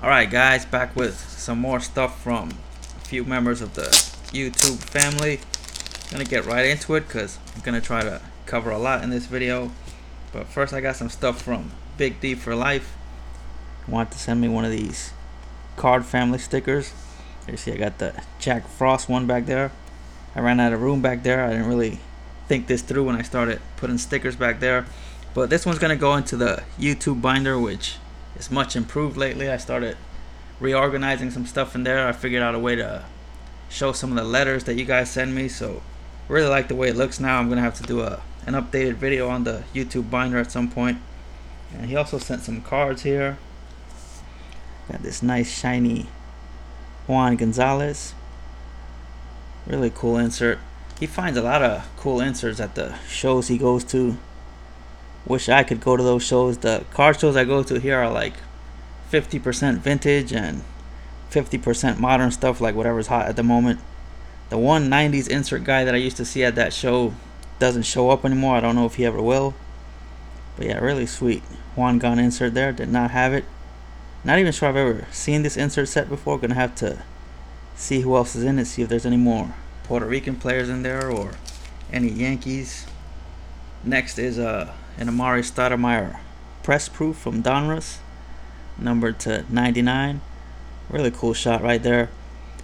Alright guys, back with some more stuff from a few members of the YouTube family. Gonna get right into it because I'm gonna try to cover a lot in this video. But first I got some stuff from BigD for life. Want to send me one of these card family stickers. You see I got the Jack Frost one back there. I ran out of room back there. I didn't really think this through when I started putting stickers back there. But this one's gonna go into the YouTube binder, which is much improved lately. I started reorganizing some stuff in there. I figured out a way to show some of the letters that you guys send me, so really like the way it looks now. I'm gonna have to do an updated video on the YouTube binder at some point. And he also sent some cards here. Got this nice shiny Juan Gonzalez. Really cool insert. He finds a lot of cool inserts at the shows he goes to. Wish I could go to those shows. The card shows I go to here are like 50% vintage and 50% modern stuff, like whatever's hot at the moment. The one 90s insert guy that I used to see at that show doesn't show up anymore. I don't know if he ever will. But yeah, really sweet Juan Gon insert there. Did not have it. Not even sure I've ever seen this insert set before. Gonna have to see who else is in it, see if there's any more Puerto Rican players in there or any Yankees. Next is an Amari Stoudemire press proof from Donruss, numbered to 99. Really cool shot right there.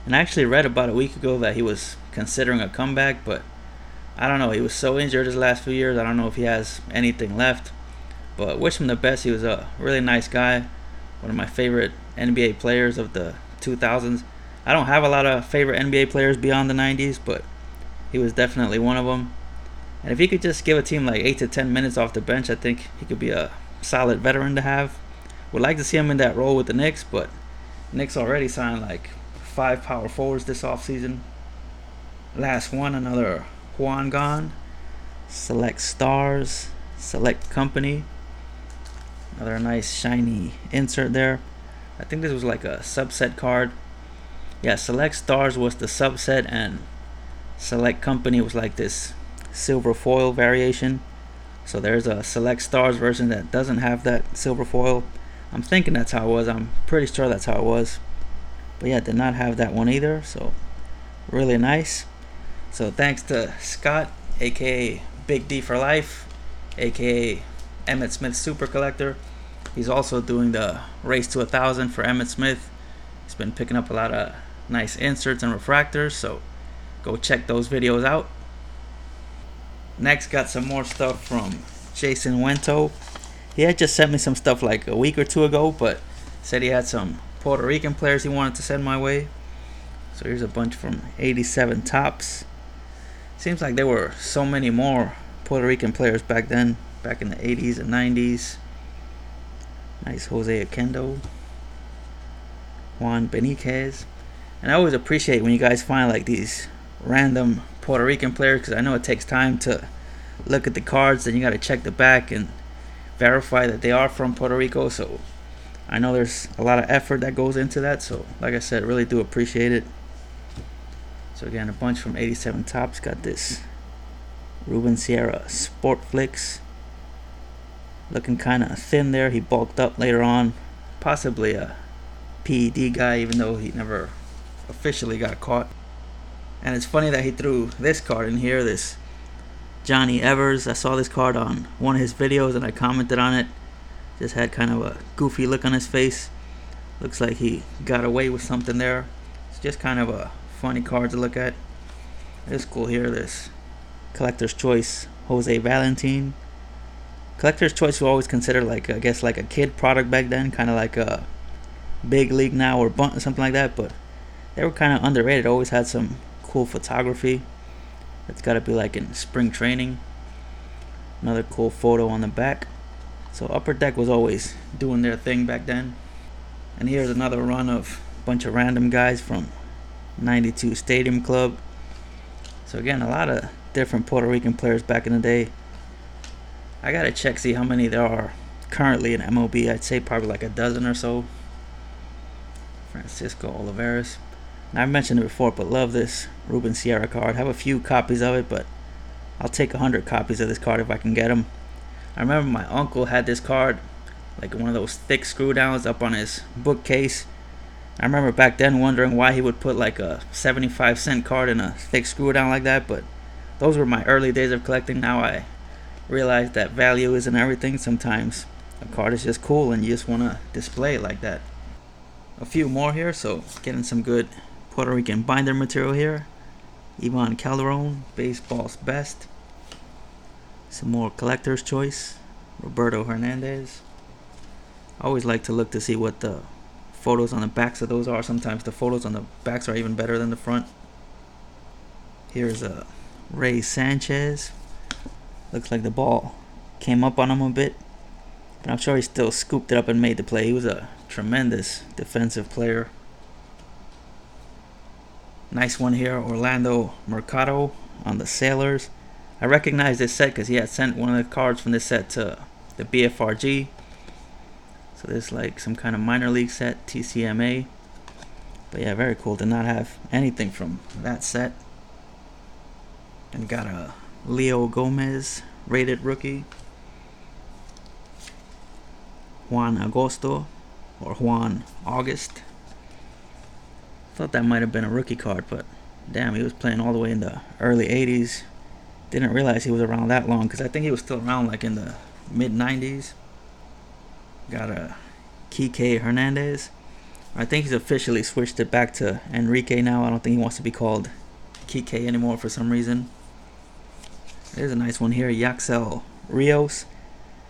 And I actually read about a week ago that he was considering a comeback, but I don't know. He was so injured his last few years. I don't know if he has anything left. But wish him the best. He was a really nice guy. One of my favorite NBA players of the 2000s. I don't have a lot of favorite NBA players beyond the 90s, but he was definitely one of them. And if he could just give a team like 8 to 10 minutes off the bench, I think he could be a solid veteran to have. Would like to see him in that role with the Knicks, but Knicks already signed like 5 power forwards this offseason. Last one, another Juan Gon. Select Stars, Select Company. Another nice shiny insert there. I think this was like a subset card. Yeah, Select Stars was the subset and Select Company was like this silver foil variation. So there's a Select Stars version that doesn't have that silver foil. I'm thinking that's how it was. I'm pretty sure that's how it was. But yeah, did not have that one either. So really nice. So thanks to Scott, aka BigD for life, aka Emmitt Smith Super Collector. He's also doing the Race to 1,000 for Emmitt Smith. He's been picking up a lot of nice inserts and refractors, so go check those videos out. Next, got some more stuff from Jason Wento. He had just sent me some stuff like a week or two ago, but said he had some Puerto Rican players he wanted to send my way. So here's a bunch from 87 Tops. Seems like there were so many more Puerto Rican players back then, back in the 80s and 90s. Nice Jose Oquendo, Juan Benitez. And I always appreciate when you guys find like these random Puerto Rican players, because I know it takes time to look at the cards, then you got to check the back and verify that they are from Puerto Rico. So I know there's a lot of effort that goes into that, so like I said, really do appreciate it. So again, a bunch from 87 Tops. Got this Ruben Sierra Sport Flicks, looking kind of thin there. He bulked up later on, possibly a PED guy, even though he never officially got caught. And it's funny that he threw this card in here, this Johnny Evers. I saw this card on one of his videos and I commented on it. Just had kind of a goofy look on his face. Looks like he got away with something there. It's just kind of a funny card to look at. It's cool here, this Collector's Choice Jose Valentin. Collector's Choice was always considered like, I guess, like a kid product back then, kind of like a Big League now or Bunt or something like that, but they were kind of underrated. Always had some cool photography. It's got to be like in spring training. Another cool photo on the back. So Upper Deck was always doing their thing back then. And here's another run of a bunch of random guys from 92 Stadium Club. So again, a lot of different Puerto Rican players back in the day. I gotta check, see how many there are currently in MLB. I'd say probably like a dozen or so. Francisco Olivares. And I've mentioned it before, but love this Ruben Sierra card. Have a few copies of it, but I'll take 100 copies of this card if I can get them. I remember my uncle had this card like one of those thick screw downs up on his bookcase. I remember back then wondering why he would put like a 75-cent card in a thick screw down like that, but those were my early days of collecting. Now I realize that value isn't everything. Sometimes a card is just cool and you just want to display it like that. A few more here, so getting some good Puerto Rican binder material here. Ivan Calderon, baseball's best. Some more collector's choice. Roberto Hernandez. I always like to look to see what the photos on the backs of those are. Sometimes the photos on the backs are even better than the front. Here's a Ray Sanchez. Looks like the ball came up on him a bit, but I'm sure he still scooped it up and made the play. He was a tremendous defensive player. Nice one here, Orlando Mercado on the Sailors. I recognize this set because he had sent one of the cards from this set to the BFRG. So this is like some kind of minor league set, TCMA. But yeah, very cool. Did not have anything from that set. And got a Leo Gomez rated rookie. Juan Agosto or Juan August. Thought that might have been a rookie card, but damn, he was playing all the way in the early 80s. Didn't realize he was around that long because I think he was still around like in the mid 90s. Got a Kike Hernandez. I think he's officially switched it back to Enrique now. I don't think he wants to be called Kike anymore for some reason. There's a nice one here, Yaxel Rios.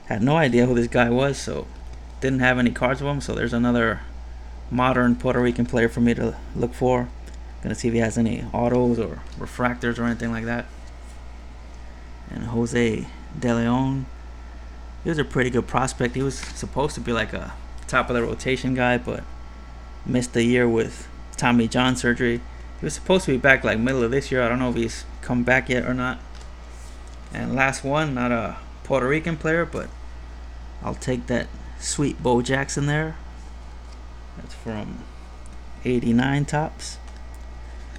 Had no idea who this guy was, so didn't have any cards of him. So there's another modern Puerto Rican player for me to look for. Gonna see if he has any autos or refractors or anything like that. And Jose De Leon. He was a pretty good prospect. He was supposed to be like a top of the rotation guy, but missed the year with Tommy John surgery. He was supposed to be back like middle of this year. I don't know if he's come back yet or not. And last one, not a Puerto Rican player, but I'll take that sweet Bo Jackson there. That's from 89 Tops.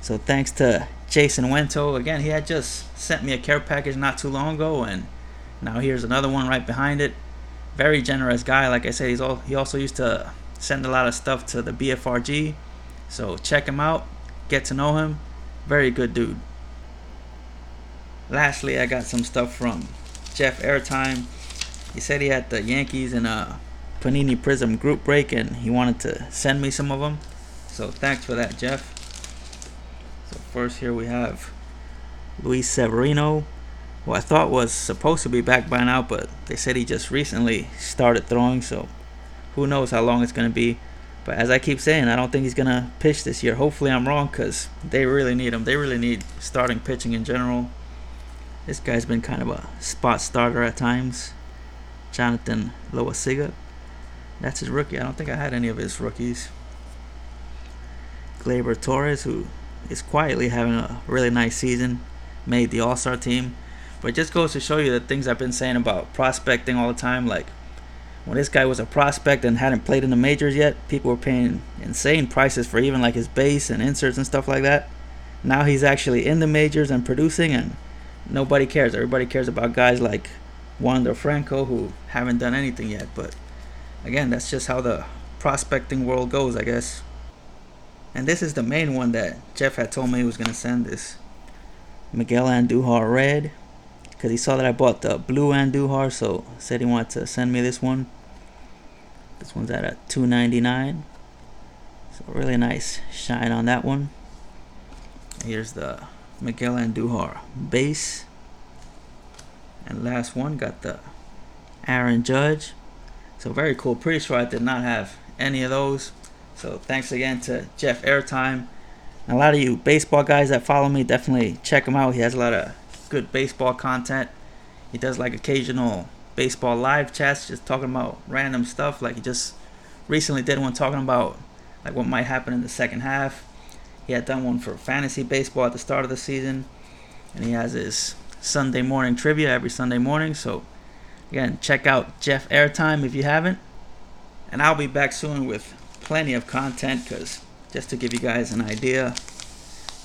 So thanks to Jason Wento. Again, he had just sent me a care package not too long ago, and now here's another one right behind it. Very generous guy. Like I said, he also used to send a lot of stuff to the BFRG. So check him out. Get to know him. Very good dude. Lastly, I got some stuff from Jeff Airtime. He said he had the Yankees in a Panini Prism group break and he wanted to send me some of them. So thanks for that, Jeff. So first here we have Luis Severino, who I thought was supposed to be back by now, but they said he just recently started throwing, so who knows how long it's going to be. But as I keep saying, I don't think he's going to pitch this year. Hopefully I'm wrong because they really need him. They really need starting pitching in general. This guy's been kind of a spot starter at times. Jonathan Loaiziga. That's his rookie. I don't think I had any of his rookies. Gleyber Torres, who is quietly having a really nice season. Made the All-Star team. But it just goes to show you the things I've been saying about prospecting all the time. Like, when this guy was a prospect and hadn't played in the majors yet, people were paying insane prices for even like his base and inserts and stuff like that. Now he's actually in the majors and producing, and nobody cares. Everybody cares about guys like Wander Franco who haven't done anything yet. But again, that's just how the prospecting world goes, I guess. And this is the main one that Jeff had told me he was going to send, this Miguel Andujar red, because he saw that I bought the blue Andujar, so said he wanted to send me this one. This one's at a $2.99, so really nice shine on that one. Here's the Miguel Andujar base. And last one, got the Aaron Judge. So very cool. Pretty sure I did not have any of those. So thanks again to Jeff Airtime. And a lot of you baseball guys that follow me, definitely check him out. He has a lot of good baseball content. He does like occasional baseball live chats, just talking about random stuff. Like he just recently did one talking about like what might happen in the second half. He had done one for fantasy baseball at the start of the season, and he has his Sunday morning trivia every Sunday morning. So again, check out Jeff Airtime if you haven't, and I'll be back soon with plenty of content, because just to give you guys an idea,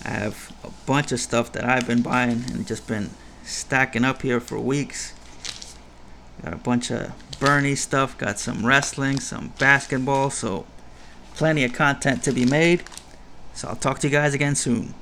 I have a bunch of stuff that I've been buying and just been stacking up here for weeks. Got a bunch of Bernie stuff, got some wrestling, some basketball, so plenty of content to be made. So I'll talk to you guys again soon.